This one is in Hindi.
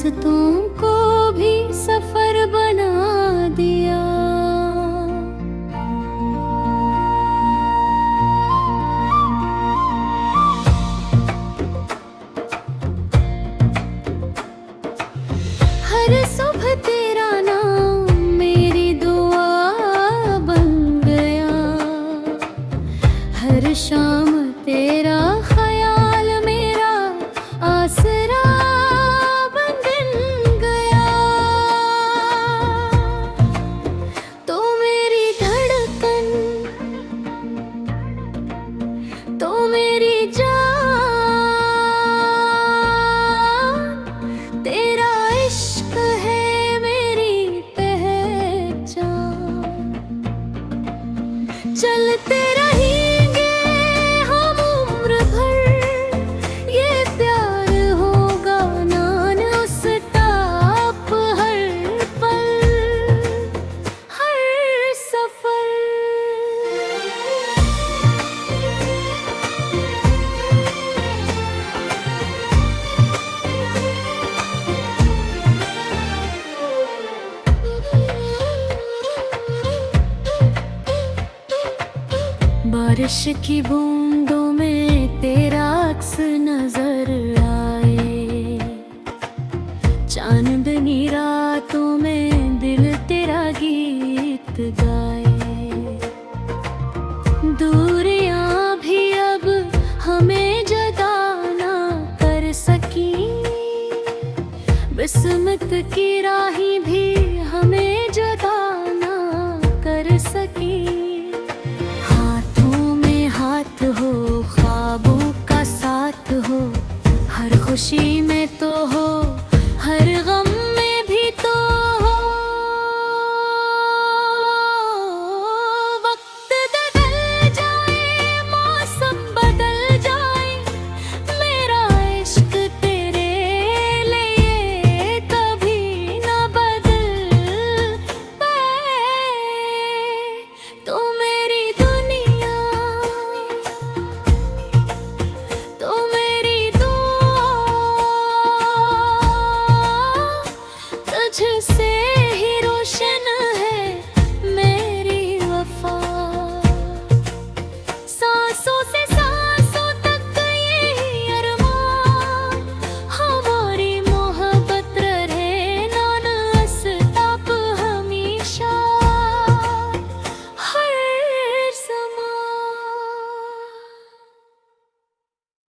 रास्तों को भी सफर बना दिया। हर सुबह तेरा नाम मेरी दुआ बन गया, हर शाम तेरा ख्याल मेरा आसरा बन गया। तो मेरी धड़कन, तो मेरी जान, तेरा इश्क है मेरी पहचान। चलते रहेंगे हम उम्र भर, ये प्यार होगा नान उस टाप हर पल, हर सफर। बारिश की बूंदों में तेरा अक्स नजर आए, चांदनी रातों में दिल तेरा गीत गाए। दूरियां भी अब हमें जुदा ना कर सकी, बिस्मत की राहें भी हमें जुदा ना कर सकी। हाथ हो, ख्वाबों का साथ हो, हर खुशी में तो हो, हर गम में भी तो हो। वक्त बदल जाए, मौसम बदल जाए, मेरा इश्क तेरे लिए कभी ना बदल पाए। तो मेरी दुनिया, तो मेरी दुआ तुझसे